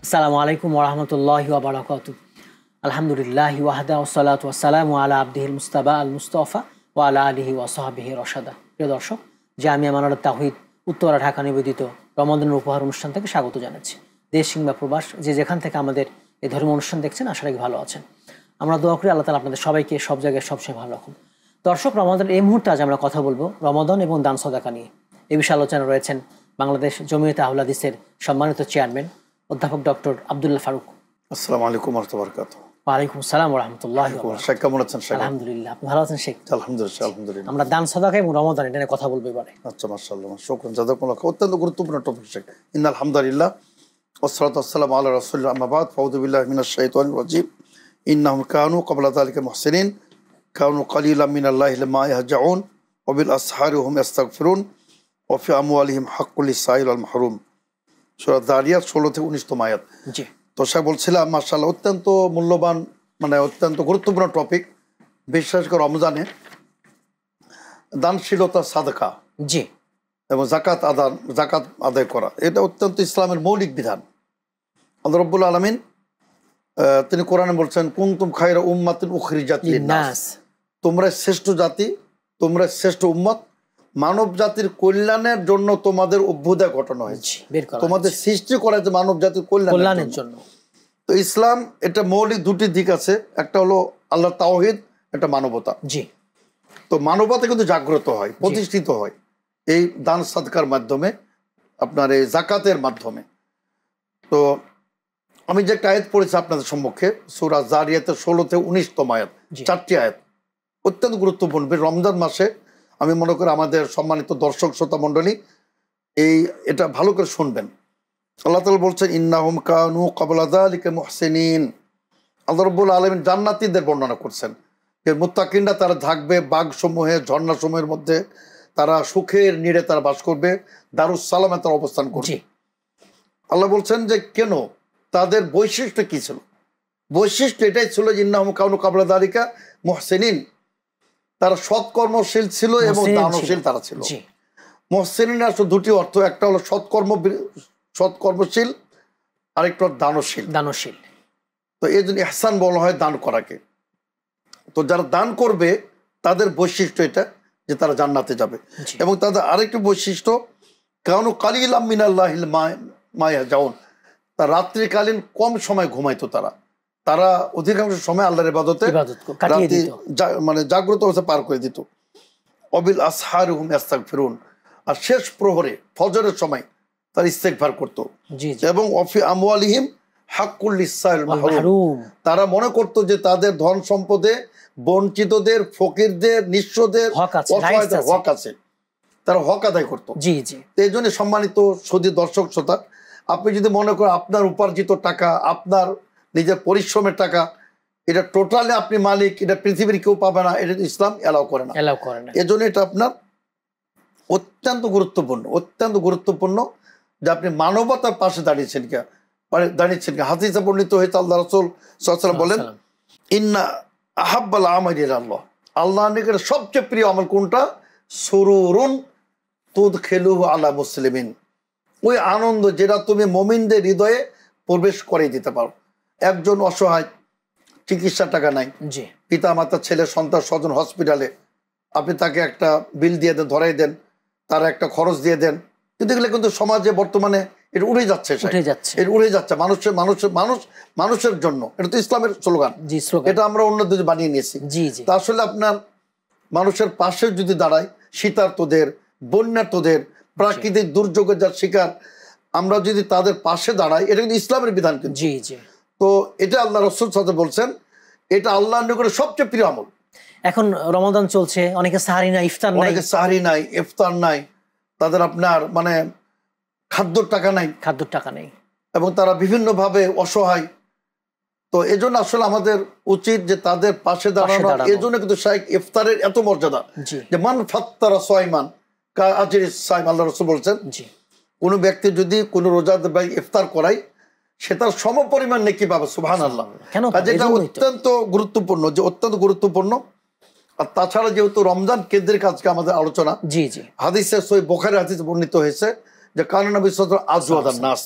আসসালামু আলাইকুম ওয়া রাহমাতুল্লাহি ওয়া বারাকাতুহু। আলহামদুলিল্লাহি ওয়াহদা ওয়াসসালাতু ওয়াসসালামু আলা আবদিহিল মুস্তাবা আল মুস্তাফা ওয়া আলা আলিহি ওয়া সাহবিহি রাশাদা। প্রিয় দর্শক, জামিয়া মানহাজুত তাওহীদ উত্তরা ঢাকা নিবেদিত রমাদানের উপহার অনুষ্ঠান থেকে স্বাগত জানাচ্ছি। দেশ কিংবা প্রবাস যে যেখান থেকে আমাদের এই ধর্মীয় অনুষ্ঠান দেখছেন, আশা রাখি ভালো আছেন। আমরা দোয়া করি আল্লাহ তাআলা আপনাদের সবাইকে সব জায়গায় সবচেয়ে ভালো রাখুন। দর্শক, রমাদানের এই মুহূর্তে আজ আমরা কথা বলবো রমাদান এবং দান সদাকা নিয়ে। এই বিষয়ে আলোচনা রয়েছেন বাংলাদেশ জমিয়তে আহলে হাদিসের সম্মানিত চেয়ারম্যান অধ্যাপক ডক্টর আব্দুল্লাহ ফারুক। আসসালামু আলাইকুম ওয়া রাহমাতুল্লাহি ওয়া বারাকাতুহু। ওয়ালাইকুম আসসালাম ওয়া রাহমাতুল্লাহি ওয়া বারাকাতুহু। শেখ কেমন আছেন? শেখ আলহামদুলিল্লাহ, আপনি ভালো আছেন শেখ? আলহামদুলিল্লাহ আলহামদুলিল্লাহ। আমরা দান সাদাকা এবং রমাদান এটা নিয়ে কথা বলবো এবারে। আচ্ছা, মাশাআল্লাহ, শুকরান, জাযাকুমুল্লাহ। অত্যন্ত গুরুত্বপূর্ণ টপিক শেখ। ইন্নাল হামদুলিল্লাহ ওয়াসসালাতু ওয়াসসালামু আলা রাসূলিল্লাহ, আম্মা বাদ, ফাউযু বিল্লাহি মিনাশ শাইতানির রাজীম। ইন্নাহুম কানু ক্বাবলা যালিকা মুহসিনিন কানু কালিলাম মিনাল্লাহি মা ইয়াহজাউন ওয়া বিল আসহারি হুম ইস্তাগফিরুন ওয়া ফি আমওয়ালিহিম হাক্কুল লিসাইল ওয়াল মাহরুম। সূরা যারিয়াত 16 থেকে 19 আয়াত। জি। তো স্যার বলছিলাম, মাশাআল্লাহ, অত্যন্ত মূল্যবান, মানে অত্যন্ত গুরুত্বপূর্ণ টপিক, বিশেষ করে রমজানে দানশীলতা, সাদকা, জি, এবং জাকাত আদায় করা, এটা অত্যন্ত ইসলামের মৌলিক বিধান। আল্লাহ রাব্বুল আলামিন তিনি কোরআনে বলছেন, কুনতুম খায়রা উম্মাতিন উখরিজাত লিন-নাস, তোমরা শ্রেষ্ঠ জাতি, তোমরা শ্রেষ্ঠ উম্মত, মানব জাতির কল্যাণের জন্য তোমাদের অভ্যুদয় ঘটানো হয়েছে, তোমাদের সৃষ্টি করা হয়েছে মানব জাতির কল্যাণের জন্য। তো ইসলাম এটা মৌলিক দুটি দিক আছে, একটা হলো আল্লাহ তাওহীদ, একটা মানবতা। জি। তো মানবতা কিন্তু জাগ্রত হয়, প্রতিষ্ঠিত হয় এই দান সাদকার মাধ্যমে, আপনার এই জাকাতের মাধ্যমে। তো আমি যে একটা আয়াত পড়েছি আপনাদের সম্মুখে, সূরা যারিয়াতের 16 থেকে 19 আয়াত, 4টি আয়াত অত্যন্ত গুরুত্বপূর্ণ। রমজান মাসে আমি মনে করি আমাদের সম্মানিত দর্শক শ্রোতা মণ্ডলী এটা ভালো করে শুনবেন। আল্লাহ তাআলা বলছেন, ইন্নাহুম কানু ক্বাবলা যালিকা মুহসিনিন। আল্লাহ রাব্বুল আলামিন জান্নাতীদের বর্ণনা করছেন যে মুত্তাকিনরা তারা থাকবে বাগসমূহে, ঝর্ণাসমূহের মধ্যে, তারা সুখের নীড়ে তারা বাস করবে, দারুস সালামে তারা অবস্থান করবে। আল্লাহ বলছেন যে কেন, তাদের বৈশিষ্ট্য কি ছিল? বৈশিষ্ট্য এটাই ছিল যে ইন্নাহুম কানু ক্বাবলা যালিকা মুহসিনিন, তারা সৎকর্মশীল ছিল এবং দানশীল তারা ছিল। মুহসিনিন আসলে দুটি অর্থ, একটা হলো সৎকর্মশীল, আরেকটা দানশীল। তো এই জন্য ইহসান বলা হয় দান করাকে। তো যারা দান করবে তাদের বৈশিষ্ট্য এটা যে তারা জান্নাতে যাবে। এবং তাদের আরেকটি বৈশিষ্ট্য, কানু কালিলাম মিনাল্লাহিল মা ইয়াহজাউন, তারা রাত্রিকালীন কম সময় ঘুমাইতো, তারা অধিকাংশ সময় আল্লাহর ইবাদতে মানে জাগ্রত অবস্থায় পার করে দিত। অবিল আসহারি হুম ইস্তাগফিরুন, আর শেষ প্রহরে ফজরের সময় তারা ইস্তেগফার করতো। এবং অফি আমওয়ালিহিম হাক্কুল লিসাইল মাহরুম, তারা মনে করতো যে তাদের ধন সম্পদে বঞ্চিতদের, ফকিরদের, নিঃস্বদের হক আছে, তারা হক আদায় করতো। এই জন্য সম্মানিত সুধী দর্শক শ্রোতা, আপনি যদি মনে করেন আপনার উপার্জিত টাকা, আপনার নিজের পরিশ্রমের টাকা, এটা টোটালি আপনি মালিক, এটা পৃথিবীর কেউ পাবে না, এটা ইসলাম এলাও করে না। এজন্য এটা আপনার অত্যন্ত গুরুত্বপূর্ণ যে আপনি মানবতার পাশে দাঁড়িয়েছেন কি। হাদিসে বর্ণিত হয়েছে, আল্লাহ রাসূল সাল্লাল্লাহু আলাইহি ওয়াসাল্লাম বলেন, ইন্না আহাব্বাল আমালি ইলাল্লাহ, আল্লাহর নিকটে সবচেয়ে প্রিয় আমল কোনটা? সুরুরুন তুদখিলুহু আলা মুসলিমিন, ওই আনন্দ যেটা তুমি মুমিনদের হৃদয়ে প্রবেশ করে দিতে পারো। একজন অসহায়, চিকিৎসার টাকা নাই, পিতা মাতা, ছেলে, সন্তান, স্বজন হসপিটালে, আপনি তাকে একটা বিল দিয়ে দেন, ধরাই দেন, তার একটা খরচ দিয়ে দেন, কিন্তু এগুলো কিন্তু সমাজে বর্তমানে এটা উড়ে যাচ্ছে, মানুষের জন্য। এটা তো ইসলামের স্লোগান, এটা আমরা অন্য দিকে বানিয়ে নিয়েছি। তা আসলে আপনার মানুষের পাশে যদি দাঁড়ায়, শীতার্তদের, বন্যার্তদের, প্রাকৃতিক দুর্যোগের যার শিকার, আমরা যদি তাদের পাশে দাঁড়াই, এটা কিন্তু ইসলামের বিধান। তো এটা আল্লাহ রাসূল সাথে বলছেন, এটা আল্লাহর নিকটে সবচেয়ে প্রিয় আমল। এখন রমাদান চলছে, অনেকে সাহারি নাই, ইফতার নাই, তাদের আপনার মানে খাদ্যর টাকা নাই, এবং তারা বিভিন্ন ভাবে অসহায়। তো এজন্য আসলে আমাদের উচিত যে তাদের পাশে দাঁড়ানো। এজন্য কিন্তু শাইখ ইফতারের এত মর্যাদা, যে মান ফাত্তারা সাইমান কা আজরিস সাইম, আল্লাহ রাসূল বলছেন, কোন ব্যক্তি যদি কোন রোজাদার ভাই ইফতার করায়, সে তার সমপরিমাণ নেকি পাবে। সুবহানাল্লাহ। যেটা অত্যন্ত গুরুত্বপূর্ণ। আর তাছাড়া যেহেতু রমজান কেন্দ্রিক আজকে আমাদের আলোচনা, হাদিসে সহিহ বুখারী হাদিসে বর্ণিত হয়েছে যে কানা নবী সাল্লাল্লাহু আলাইহি ওয়াসাল্লাম আজওয়াদান নাস,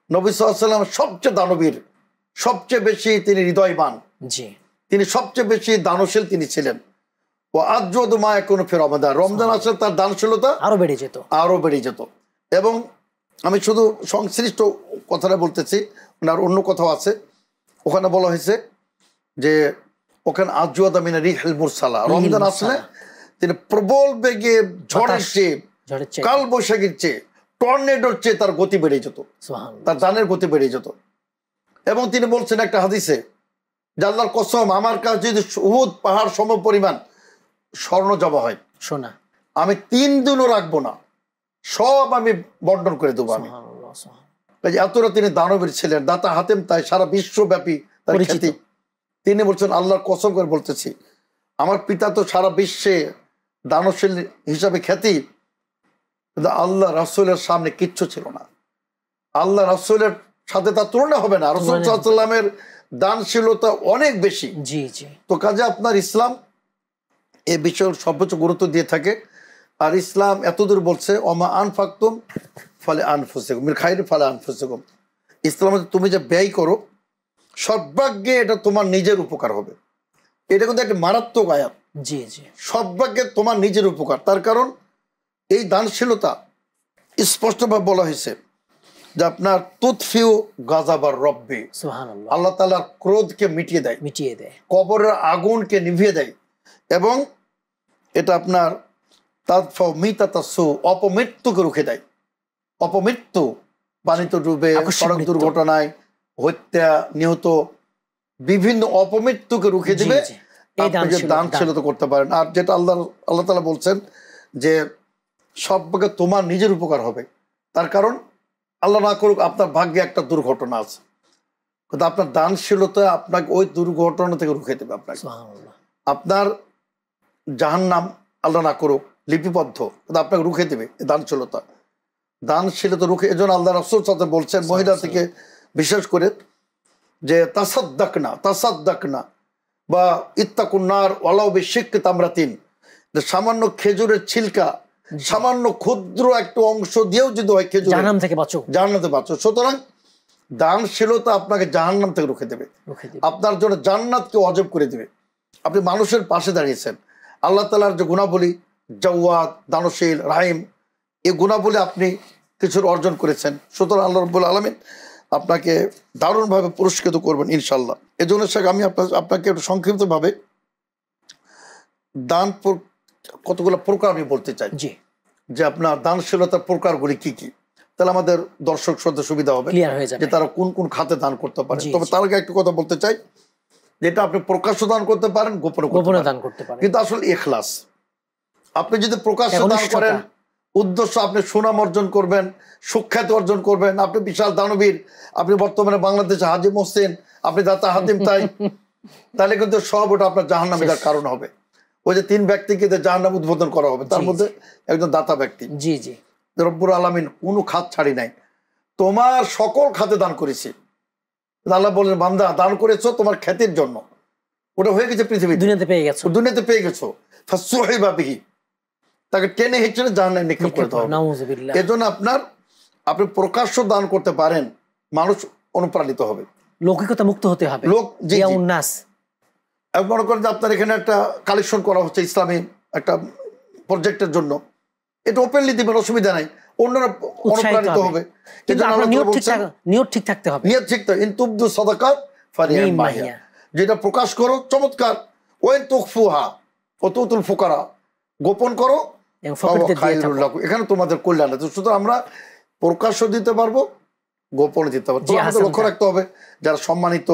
নবী সাল্লাল্লাহু আলাইহি ওয়াসাল্লাম সবচেয়ে দানবীর, সবচেয়ে বেশি তিনি হৃদয়বান, জি, তিনি সবচেয়ে বেশি দানশীল তিনি ছিলেন। ও আজওয়াদু মা ইয়াকুনু ফি রমাদান, রমজান আসলে তার দানশীলতা আরো বেড়ে যেত, আরো বেড়ে যেত। এবং আমি শুধু সংশ্লিষ্ট কথাটা বলতেছি, আর অন্য কথাও আছে। ওখানে বলা হয়েছে যে ওখানে আজওয়াদা মিনা রিহিল মুরসালা, রমজান আসলে তিনি প্রবল বেগে ঝড়ের চেয়ে, কাল বৈশাখীর চেয়ে, টর্নেডোর চেয়ে তার গতি বেড়ে যেত, তার দানের গতি বেড়ে যেত। এবং তিনি বলছেন একটা হাদিসে যে আল্লাহর কসম, আমার কাছে যদি উহুদ পাহাড় সম পরিমাণ স্বর্ণ জমা হয়, সোনা, আমি 3 দিনও রাখবো না, সব আমি বন্টন করে দেবো। আমি এতটা তিনি দানবীর ছিলেন, দাতা হাতেম তাই সারা বিশ্বব্যাপী তার খ্যাতি। তিনি বলছেন আল্লাহর কসম করে বলতেছি, আমার পিতা তো সারা বিশ্বে দানশীল হিসাবে খ্যাতি, কিন্তু আল্লাহ রাসূলের সামনে কিচ্ছু ছিল না, আল্লাহ রাসূলের সাথে তার তুলনা হবে না। রাসূল সাল্লাল্লাহু আলাইহি ওয়াসাল্লামের দানশীলতা অনেক বেশি। জি জি। তো কাজে আপনার ইসলাম এই বিষয়ে সর্বোচ্চ গুরুত্ব দিয়ে থাকে। আর ইসলাম এতদূর বলছে ওমা আনফাকতুম ফালে আনফুসিকুম মিন খাইরি ফালে আনফুসিকুম, ইসলামে তুমি যে ব্যয় করো সর্বাগ্যে এটা তোমার নিজের উপকার হবে। এটা কিন্তু একটা মারাত্মক আয়াত। জি জি। সর্বাগ্যে তোমার নিজের উপকার। তার কারণ এই দানশীলতা স্পষ্টভাবে বলা হয়েছে যে আপনার তুতফিউ গাযাবার রব্বি, সুবহানাল্লাহ, আল্লাহ তাআলার ক্রোধকে মিটিয়ে দেয়, কবরের আগুনকে নিভিয়ে দেয়। এবং এটা আপনার তাদফাউ মিতাতাসু, অপমৃত্যুকে রুখে দেয়। অপমৃত্যু, পানিতে ডুবে, সড়ক দুর্ঘটনায়, হত্যা, নিহত, বিভিন্ন অপমৃত্যুকে রুখে দিবে আপনি যে দানশীলতা করতে পারেন। আর যেটা আল্লাহ তাআলা বলছেন যে সবভাগে তোমার নিজের উপকার হবে। তার কারণ আল্লাহ না করুক আপনার ভাগ্যে একটা দুর্ঘটনা আছে, কিন্তু আপনার দানশীলতা আপনাকে ওই দুর্ঘটনা থেকে রুখে দেবে। আপনাকে, আপনার জাহান্নাম আল্লাহ না করুক লিপিবদ্ধ, কিন্তু আপনাকে রুখে দেবে দানশীলতা। দানশীলতা রুখে, এজন্য আল্লাহ রাসূল সাথে বলছেন মহিলা থেকে বিশেষ করে যে তাসাদ্দাকনা বা ইত্তাকুন্নার ওয়ালাউ বিশিক্কি তামরাতিন, যে সামান্য খেজুরের ছিলকা, সামান্য ক্ষুদ্র একটা অংশ দিয়েও যদি হয় খেজুর, জাহান্নাম থেকে বাঁচো। সুতরাং দানশীলতা আপনাকে জাহান্নাম থেকে রুখে দেবে, আপনার জন্য জান্নাতকে ওয়াজিব করে দেবে। আপনি মানুষের পাশে দাঁড়িয়েছেন, আল্লাহ তাআলার যে গুণাবলী জাওয়াদ, দানশীল, রাহিম, এই গুণাবলী আপনি কিছু অর্জন করেছেন। সুতরাং আল্লাহ রাব্বুল আলামিন আপনাকে দারুণভাবে পুরস্কৃত করবেন ইনশাল্লাহ। এই জন্য আমি আপনাকে একটু সংক্ষিপ্তভাবে দান কতগুলো প্রকার আমি বলতে চাই, যে আপনার দানশীলতার প্রকারগুলি কি কি, তাহলে আমাদের দর্শক শ্রোতা সুবিধা হবে যে তারা কোন কোন খাতে দান করতে পারে। তবে তার আগে একটু কথা বলতে চাই, যেটা আপনি প্রকাশ্য দান করতে পারেন, গোপনে দান করতে পারেন, কিন্তু আসলে ইখলাস। আপনি যদি প্রকাশ্য দান করেন, উদ্দেশ্য আপনি সুনাম অর্জন করবেন, সুখ্যাতি অর্জন করবেন, আপনি বিশাল দানবীর, আপনি বর্তমানে বাংলাদেশে হাজী মোহসিন, আপনি দাতা হাতিম তাই, তাহলে কিন্তু সব ওটা আপনার জাহান্নামে যাওয়ার কারণ হবে। ওই যে 3 ব্যক্তিকে জাহান্নাম উদ্বোধন করা হবে, তার মধ্যে একজন দাতা ব্যক্তি। জি জি। রব্বুল আলামিন কোনো খাত ছাড়ি নাই, তোমার সকল খাতে দান করেছি। আল্লাহ বলেন বান্দা দান করেছো তোমার খ্যাতির জন্য, ওটা হয়ে গেছে পৃথিবীতে, দুনিয়াতে পেয়ে গেছো, ফাসুহিবা বিহি, তাকে টেনে হেঁচড়ে জাহান্নামে নিক্ষেপ করতে হবে। এজন্য আপনি প্রকাশ্য দান করতে পারেন, মানুষ অনুপ্রাণিত হবে, লৌকিকতা মুক্ত হতে হবে। মনে করেন যে আপনার এখানে একটা কালেকশন করা হচ্ছে ইসলামী একটা প্রজেক্টের জন্য, এটা ওপেনলি দিবেন, অসুবিধা নাই, অন্যরা অনুপ্রাণিত হবে। নিয়ত ঠিক থাকতে হবে, নিয়ত ঠিক থাকবে। ইন তুবদু সাদাকাত ফারিহান মাহিয়া, যেটা প্রকাশ করো চমৎকার, ওয়াইন তুখফুহা ওয়া তুতুল ফুকারা, গোপন করো এখানে তোমাদের কল্যাণ আছে। সুতরাং আমরা প্রকাশ্য দিতে পারবো, গোপনে দিতে পারবো। আমাদের লক্ষ্য রাখতে হবে যারা সম্মানিত,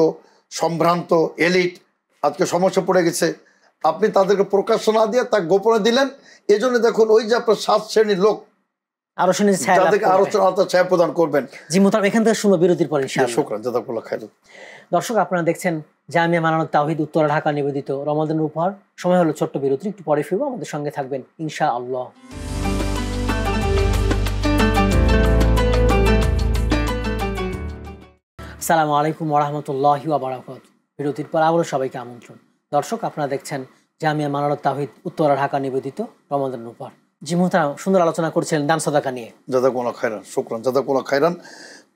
সম্ভ্রান্ত, এলিট আজকে সমস্যা পড়ে গেছে, আপনি তাদেরকে প্রকাশ্য না দিয়ে তা গোপনে দিলেন। এই জন্য দেখুন ওই যে আপনার 7 শ্রেণীর লোক আরো ছায়া প্রদান করবেন। এখান থেকে শুনো বিরতির পর ইনশাআল্লাহ। দর্শক আপনারা দেখছেন জামিয়া মানানুত তাওহীদ উত্তরা ঢাকা নিবেদিত রমাদানের উপহার। সময় হলো ছোট্ট বিরতি, একটু পরে ফিরবো, আমাদের সঙ্গে থাকবেন ইনশাআল্লাহ। আসসালামু আলাইকুম ওয়া রাহমাতুল্লাহি ওয়া বারাকাতুহু। বিরতির পর আবারও সবাইকে আমন্ত্রণ। দর্শক আপনারা দেখছেন জামিয়া মানানুত তাওহীদ উত্তরা ঢাকা নিবেদিত রমাদানের উপহার। জি মুহতারাম, সুন্দর আলোচনা করছিলেন দান সাদাকা নিয়ে। জাযাকুমুল্লাহ খাইরান, শুকরান, জাযাকুমুল্লাহ খাইরান।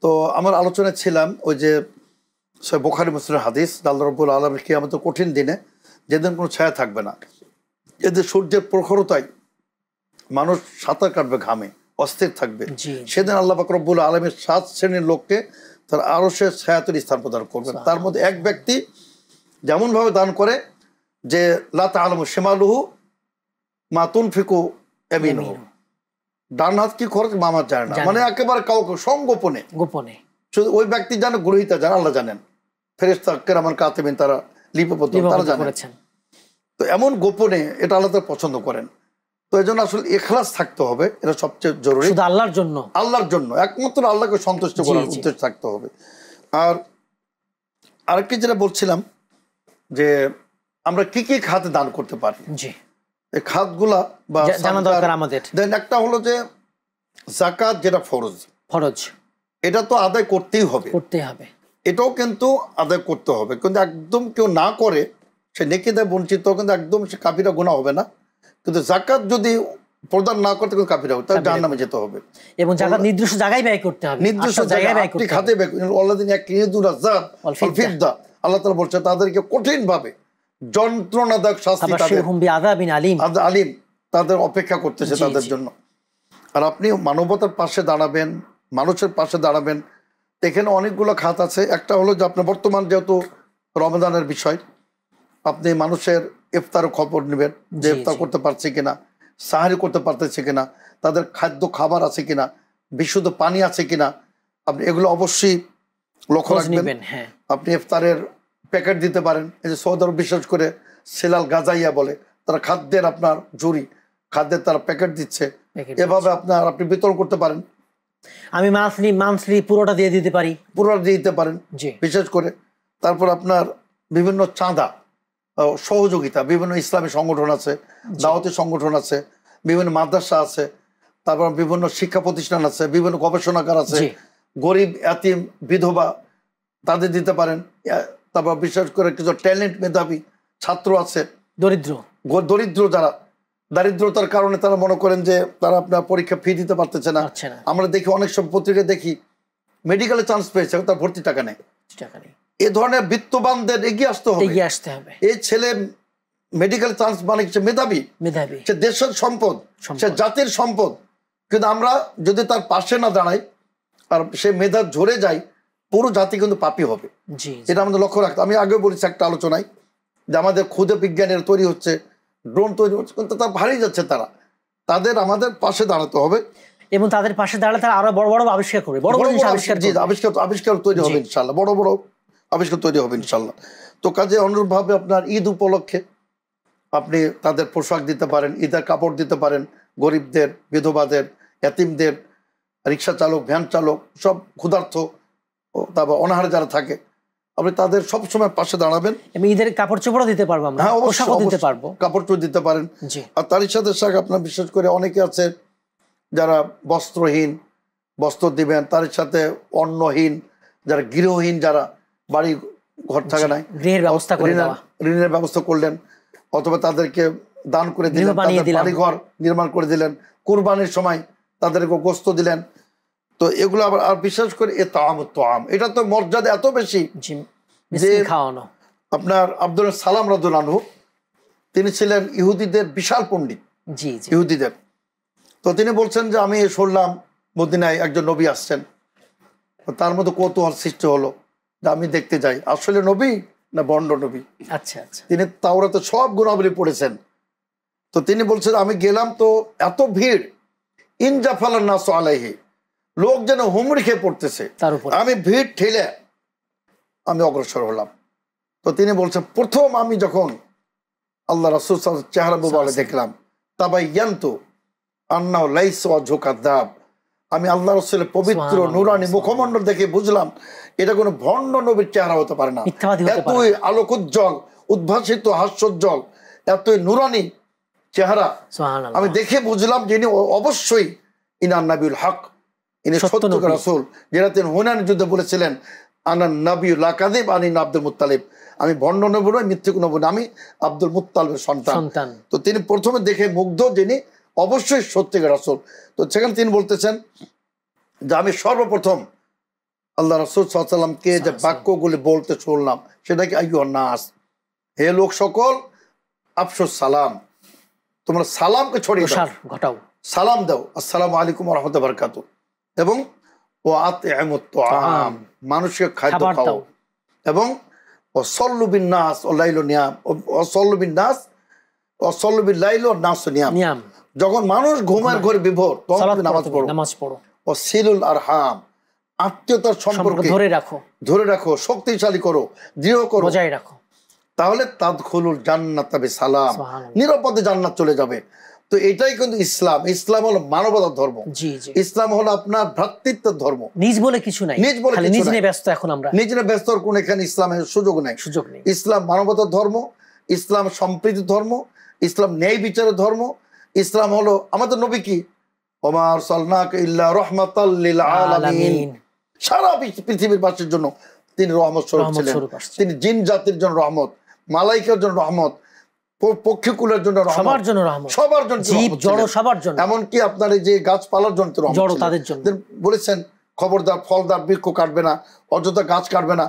তো আমার আলোচনায় ছিলাম ওই যে বুখারী মুসলিমের হাদিস, আল্লাহ রাব্বুল আলামিন কিয়ামতের কঠিন দিনে যেদিন কোনো ছায়া থাকবে না, এদের সূর্যের প্রখরতায় মানুষ সাঁতার কাটবে ঘামে, অস্থির থাকবে, সেদিন আল্লাহ পাক রব্বুল আলামিন 7 শ্রেণীর লোককে তার আরশের ছায়াতলে স্থান প্রদান করবেন। তার মধ্যে এক ব্যক্তি যেমন ভাবে দান করে যে লা তা'লামু শিমালুহু মা তুনফিকু ইয়ামিনুহু, ডান হাত কি খরচ মামা জানে না, মানে একেবারে কাউকে সংগোপনে, গোপনে শুধু ওই ব্যক্তি জানে, গ্রহীতা জানে, আল্লাহ জানেন, ফেরেশতা কিরামান কাতিবিন তারা লিপিবদ্ধ, তারা জানেন। তো এমন গোপনে এটা আল্লাহ তাআলা পছন্দ করেন। তো এই জন্য আসলে ইখলাস থাকতে হবে, এটা সবচেয়ে জরুরি। শুধু আল্লাহর জন্য, আল্লাহর জন্য, একমাত্র আল্লাহকে সন্তুষ্ট করার উদ্দেশ্য থাকতে হবে। আর আরেকটি যেটা বলছিলাম যে আমরা কি কি খাতে দান করতে পারি, জি এই খাতগুলা বা জানা দরকার আমাদের। দেন একটা হলো যে যাকাত, যেটা ফরজ, এটা তো আদায় করতেই হবে, এটাও কিন্তু আদায় করতে হবে। কিন্তু একদম কেউ না করে সে নেকিতে বঞ্চিত, কিন্তু একদম সে কাফিরা গুনাহ হবে না। কিন্তু যাকাত যদি প্রদান না করতে কিন্তু কাফিরা হবে, তাহলে জাহান্নামে যেতে হবে। এবং যাকাত নির্দিষ্ট জায়গায় ব্যয় করতে হবে, নির্দিষ্ট জায়গায় ব্যয় করতে হবে, খাতে ব্যয় করতে হবে। আল্লাযিনা ইয়াকনিজুনা যাব ওয়াল ফিদ্দা, আল্লাহ তাআলা বলছে তাদেরকে কঠিন ভাবে যন্ত্রণাদায়ক শাস্তি, আলিম তাদের অপেক্ষা করতেছে তাদের জন্য। আর আপনি মানবতার পাশে দাঁড়াবেন, মানুষের পাশে দাঁড়াবেন, এখানে অনেকগুলো খাত আছে। একটা হলো যে আপনার বর্তমান যেহেতু রমজানের বিষয়, আপনি মানুষের ইফতারের খবর নেবেন, যে ইফতার করতে পারছে কিনা, সাহারি করতে পারতেছে কিনা, তাদের খাদ্য খাবার আছে কিনা, বিশুদ্ধ পানি আছে কিনা, আপনি এগুলো অবশ্যই লক্ষ্য রাখবেন। আপনি ইফতারের প্যাকেট দিতে পারেন। এই যে সৌদি আরব বিশেষ করে সেলাল গাজাইয়া বলে, তারা খাদ্যের আপনার জুরি, খাদ্যের তারা প্যাকেট দিচ্ছে, এভাবে আপনি বিতরণ করতে পারেন। আমি মান্থলি পুরোটা দিয়ে দিতে পারি, পুরোটা দিয়ে দিতে পারেন বিশেষ করে। তারপর আপনার বিভিন্ন চাঁদা, সহযোগিতা, বিভিন্ন ইসলামী সংগঠন আছে, দাওয়াতি সংগঠন আছে, বিভিন্ন মাদ্রাসা আছে, তারপর বিভিন্ন শিক্ষা প্রতিষ্ঠান আছে, বিভিন্ন গবেষণাগার আছে, গরিব এতিম বিধবা তাদের দিতে পারেন। তারপর বিশেষ করে কিছু ট্যালেন্ট মেধাবী ছাত্র আছে, দরিদ্র যারা দারিদ্রতার কারণে তারা মনে করেন যে তারা আপনার পরীক্ষা ফি দিতে পারতেছে না। আমরা দেখি অনেক সব পত্রিকায় দেখি মেডিকেলে চান্স পেয়েছে, তার ভর্তি টাকা নেই। এ ধরনের বিত্তবানদের এগিয়ে আসতে হবে। এই ছেলে মেডিকেল চান্স মানে সে মেধাবী, সে দেশের সম্পদ, সে জাতির সম্পদ। কিন্তু আমরা যদি তার পাশে না দাঁড়াই আর সে মেধা ঝরে যায়, পুরো জাতি কিন্তু পাপী হবে। এটা আমাদের লক্ষ্য রাখতে। আমি আগেও বলেছি একটা আলোচনায় যে আমাদের ক্ষুদে বিজ্ঞানের তৈরি হচ্ছে, ড্রোন তৈরি হচ্ছে, কিন্তু তারা হারিয়ে যাচ্ছে। তাদের আমাদের পাশে দাঁড়াতে হবে এবং তাদের পাশে দাঁড়ালে তারা আরো বড় বড় আবিষ্কার করবে, আবিষ্কার তৈরি হবে ইনশাল্লাহ, বড় বড় আবিষ্কার তৈরি হবে ইনশাল্লাহ। তো কাজে অনুরূপভাবে আপনার ঈদ উপলক্ষে আপনি তাদের পোশাক দিতে পারেন, ঈদের কাপড় দিতে পারেন, গরিবদের, বিধবাদের, এতিমদের, রিক্সা চালক, ভ্যান চালক, সব ক্ষুধার্ত, তারপর অনাহারে যারা থাকে, আপনি তাদের সবসময় পাশে দাঁড়াবেন। ঈদের কাপড় চোপড়ও দিতে পারবো, হ্যাঁ অবশ্যই দিতে পারবো, কাপড় চোপড় দিতে পারেন। আর তারই সাথে সাথে আপনার বিশেষ করে অনেকে আছে যারা বস্ত্রহীন, বস্ত্র দিবেন। তার সাথে অন্নহীন, যারা গৃহহীন, যারা বাড়ি ঘর থাকে নাই, ঋণের ব্যবস্থা করলেন, অথবা তাদেরকে দান করে দিলেন, বাড়ি ঘর নির্মাণ করে দিলেন, কুরবানির সময় তাদেরকে গোস্ত দিলেন। তো এগুলো আবার আর বিশেষ করে এটা তো মর্যাদা এত বেশি যে আপনার আব্দুল সালাম রাদিয়াল্লাহু আনহু, তিনি ছিলেন ইহুদিদের বিশাল পণ্ডিত, ইহুদিদের। তো তিনি বলছেন যে আমি শুনলাম মদিনায় একজন নবী আসছেন, তার মধ্যে কৌতূহল সৃষ্টি হলো যে আমি দেখতে যাই আসলে নবী না বন্ড নবী। আচ্ছা আচ্ছা, তিনি তাওরাতে সব গুণাবলী পড়েছেন। তো তিনি বলছেন আমি গেলাম, তো এত ভিড়, ইনজাফালান নাসু আলাইহি, লোক যেন হুমড়ি খেয়ে পড়তেছে, আমি ভিড় ঠেলে আমি অগ্রসর হলাম। তো তিনি বলছেন প্রথম আমি যখন আল্লাহ রাসূল চেহারা মুবারক দেখলাম, তাবাইয়ানতু আন্নাহু লাইসা ওয়াজহু কাযাব, আমি আল্লাহ রাসূলের পবিত্র নূরানি মুখমণ্ডল দেখে বুঝলাম এটা কোনো ভণ্ড নবীর চেহারা হতে পারে না। এতই আলোকোজ্জ্বল, উদ্ভাসিত, হাস্যোজ্জ্বল, এতই নূরানি চেহারা আমি দেখে বুঝলাম যে ইনি অবশ্যই ইনান নাবিউল হক, ইনি সত্যকার রাসূল, যেটা তিনি হুনাইন যুদ্ধে বলেছিলেন আনান নাবিয়্যু লা কাযিব আনি আব্দুল মুত্তালিব, আমি ভণ্ড নবী নই, মিথ্যুক নবী নই, আমি আব্দুল মুত্তালিবের সন্তান। তো তিনি প্রথমে দেখে মুগ্ধ, যিনি অবশ্যই সত্যিকার রাসূল। তো সেখানে তিনি বলতেছেন যে আমি সর্বপ্রথম আল্লাহ রাসূল সাল্লাল্লাহু আলাইহি ওয়াসাল্লামকে যে বাক্যগুলি বলতে শুনলাম সেটা কি আইয়ুহান নাস, হে লোক সকল, আফশুস সালাম, তোমরা সালামকে ছড়িয়ে দাও, ঘটাও, সালাম দাও, আসসালামু আলাইকুম ওয়া রাহমাতুল্লাহি ওয়া বারাকাতুহু, এবং ওয়া আতইমুত তুআম, মানুষকে খাদ্য খাও, এবং ওয়াসাল্লু বিন নাস ওয়া লাইলু নিয়াম, ওয়াসাল্লু বিন নাস ওয়াসাল্লু বিল লাইলি ওয়ান নাস নিয়াম, যখন মানুষ ঘুমের ঘরে বিভোর তখন তুমি নামাজ পড়ো। ওয়াসিলুল আরহাম, আত্মীয়তার সম্পর্ক ধরে রাখো, শক্তিশালী করো, দৃঢ় করো, বজায় রাখো, তাহলে তাদখুলুল জান্নাতা বিসালাম, নিরাপদে জান্নাত চলে যাবে। তো এটাই কিন্তু ইসলাম। ইসলাম হলো মানবতার ধর্ম, ইসলাম হলো আপনার ভ্রাতৃত্বের ধর্ম। নিজ বলে কিছু নাই, নিজ বলে খালি নিজ নিয়ে ব্যস্ত। এখন আমরা নিজ নিয়ে ব্যস্ত, কোন এখানে ইসলামের সুযোগ নেই। ইসলাম মানবতার ধর্ম, ইসলাম সম্প্রীতির ধর্ম, ইসলাম ন্যায় বিচারের ধর্ম। ইসলাম হলো আমাদের নবী কি ওমা আরসালনাকা ইল্লা রাহমাতাল লিল আলামিন, সারা পৃথিবীর বাসীর জন্য তিনি রহমত স্বরূপ ছিলেন। তিনি জিন জাতির জন্য রহমত, মালাইকার জন্য রহমত, পক্ষীকুলের জন্য রহমত, সবার জন্য রহমত, সবার জন্য, জীব জড় সবার জন্য, এমনকি আপনার এই যে গাছপালার জন্য রহমত, জড় তাদের জন্য। বলেছেন খবরদার ফলদার বৃক্ষ কাটবে না, অযথা গাছ কাটবে না।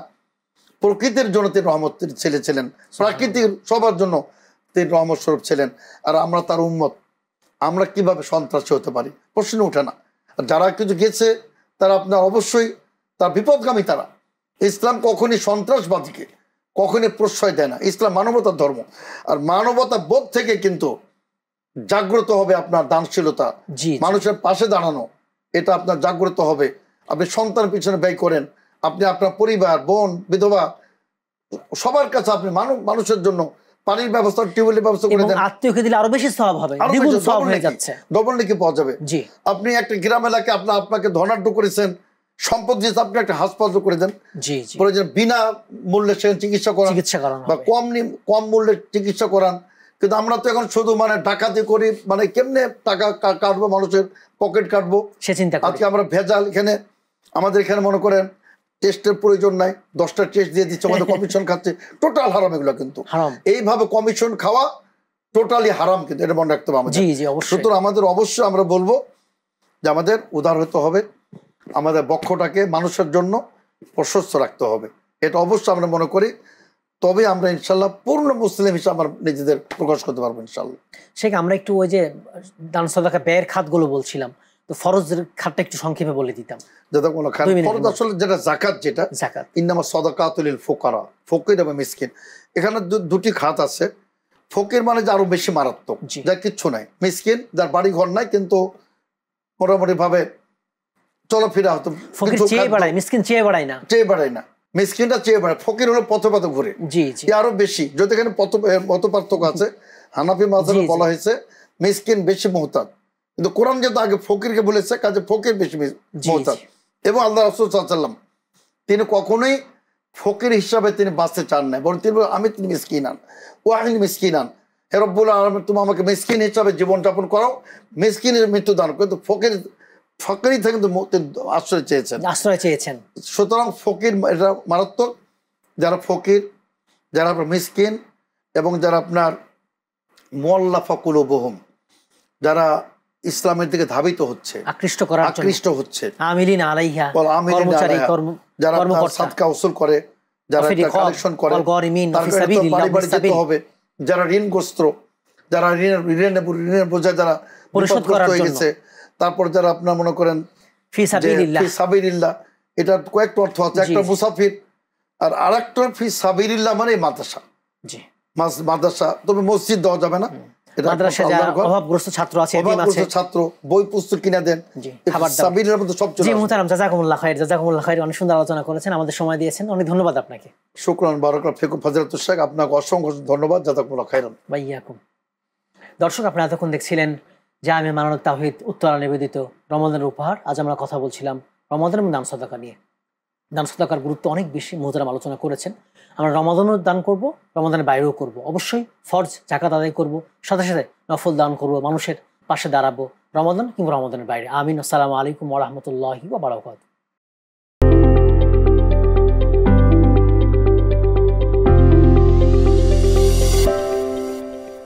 প্রকৃতির জন্য তিনি রহমত ছিলেন, প্রাকৃতিক সবার জন্য তিনি রহমত স্বরূপ ছিলেন। আর আমরা তার উম্মত, আমরা কিভাবে সন্ত্রাসী হতে পারি? প্রশ্ন ওঠে না। যারা কিছু গেছে তারা আপনার অবশ্যই তার বিপদগামী। তারা ইসলাম কখনই সন্ত্রাসবাদীকে কখনই প্রশ্রয় দেয় না। ইসলাম মানবতার ধর্ম, আর মানবতা বোধ থেকে কিন্তু জাগ্রত হবে আপনার দানশীলতা, মানুষের পাশে দাঁড়ানো, এটা আপনার জাগ্রত হবে। আপনি সন্তানের পিছনে ব্যয় করেন, আপনি আপনার পরিবার, বোন, বিধবা, সবার কাছে আপনি মানুষের জন্য পানির ব্যবস্থা, টিউবওয়েলের ব্যবস্থা করে দেন, আত্মীয়কে দিলে আরো বেশি সওয়াব হবে, দ্বিগুণ সওয়াব হয়ে যাচ্ছে, ডবল নেকি পাওয়া যাবে। আপনি একটা গ্রাম এলাকায় আপনাকে ধনাঢ্য করেছেন, সম্পদ দিয়ে আপনি একটা হাসপাতাল করে দেন, প্রয়োজন বিনা মূল্যে সেখানে চিকিৎসা করান বা কম মূল্যে চিকিৎসা করান। কিন্তু আমরা তো এখন শুধু মানে ডাকাতি করি, মানে কেমনে টাকা কাটবো, মানুষের পকেট কাটবো সে চিন্তা। আজকে আমরা ভেজাল, এখানে আমাদের এখানে মনে করেন টেস্টের প্রয়োজন নাই, 10টা টেস্ট দিয়ে দিচ্ছে, আমাদের কমিশন খাচ্ছে, টোটাল হারাম এগুলো। কিন্তু এইভাবে কমিশন খাওয়া টোটালি হারাম, কিন্তু এটা মনে রাখতে হবে আমাদের। সুতরাং আমাদের অবশ্যই আমরা বলবো যে আমাদের উদার হতে হবে, আমাদের বক্ষটাকে মানুষের জন্য প্রশস্ত রাখতে হবে, এটা অবশ্যই আমরা মনে করি। তবে আমরা ইনশাল্লাহ পূর্ণ মুসলিম হিসেবে আমরা নিজেদের প্রকাশ করতে পারবো ইনশাল্লাহ। শেখ, আমরা একটু ওই যে দান সাদাকা ব্যয়ের খাতগুলো বলছিলাম, তো ফরজের খাতটা একটু সংক্ষেপে বলে দিতাম। ফরজ আসলে যেটা জাকাত, যেটা ইন্নামা সাদাকাতুল লিল ফুকারা, ফকির এবং মিসকিন। এখানে দুটি খাত আছে। ফকির মানে যে আরো বেশি মারাত্মক, যার কিচ্ছু নাই। মিসকিন যার বাড়ি ঘর নাই কিন্তু মোটামুটি ভাবে চলাফেরা হতো, মিসকিন চেয়ে বাড়ায় না, মিসকিনটা চেয়ে বাড়ায়। ফকির হলো পথে পথে ঘুরে, আরো বেশি। যদি এখানে মত পার্থক্য আছে, হানাফি মাযহাবে বলা হয়েছে মিসকিন বেশি মুহতাজ, কিন্তু কোরআন যেহেতু আগে ফকিরকে বলেছে, কাজে ফকির বেশি মুহতাজ। এবং আল্লাহ রাসূল সাল্লাল্লাহু আলাইহি ওয়াসাল্লাম তিনি কখনোই ফকির হিসাবে তিনি বাঁচতে চান না, বরং তিনি আমি তিনি মিসকিনান ওয়াহিন মিসকিনান, হে রব্বুল আলামিন তুমি আমাকে মিসকিন হিসাবে জীবনযাপন করাও, মিসকিনের মৃত্যু দান। কিন্তু ফকির থেকে কিন্তু আশ্রয় চেয়েছেন। সুতরাং ফকির এটা মারাত্মক। যারা ফকির, যারা মিসকিন, এবং যারা আপনার মুআল্লাফা কুলুবুহুম, যারা ইসলামের দিকে ধাবিত হচ্ছে, আকৃষ্ট হচ্ছে, আমিলিনা আলাইহা, যারা সাদকা উসুল করে, যারা কালেকশন করে, বাড়ি বাড়ি যেতে হবে, যারা ঋণগ্রস্ত, যারা ঋণের বোঝায় যারা পরিশোধ হয়ে গেছে, তারপর যারা আপনার মনে করেন ফি সাবিলিল্লাহ, এটা কয়েকটা অর্থ আছে। একটা মুসাফির, আর আরেকটা ফি সাবিলিল্লাহ মানে মাদ্রাসা। মাদ্রাসা তবে মসজিদ দেওয়া যাবে না, অভাবগ্রস্ত ছাত্র আছে, ছাত্র বই পুস্তক কিনে দেন। অনেক সুন্দর আলোচনা করেছেন, আমাদের সময় দিয়েছেন, অনেক ধন্যবাদ আপনাকে। শুকরান বারাকাতুহু ফিকুম ফাজিলাতুশ শেখ, আপনাকে অসংখ্য ধন্যবাদ। জাযাকুমুল্লাহ খাইরান। দর্শক, আপনারা এতক্ষণ দেখছিলেন জামিয়া মানারুত তাওহীদ উত্তরা নিবেদিত রমাদানের উপহার। আজ আমরা কথা বলছিলাম রমাদান এবং দান সাদাকা নিয়ে। দান সাদাকার গুরুত্ব অনেক বেশি, মুহতারাম আলোচনা করেছেন। আমরা রমাদানও দান করব, রমাদানের বাইরেও করব। অবশ্যই ফরজ যাকাত আদায় করব, সাথে সাথে নফল দান করব, মানুষের পাশে দাঁড়াবো রমাদান কিংবা রমাদানের বাইরে। আমিন। আসসালামু আলাইকুম ওয়া রাহমাতুল্লাহি ওয়া বারাকাতুহু।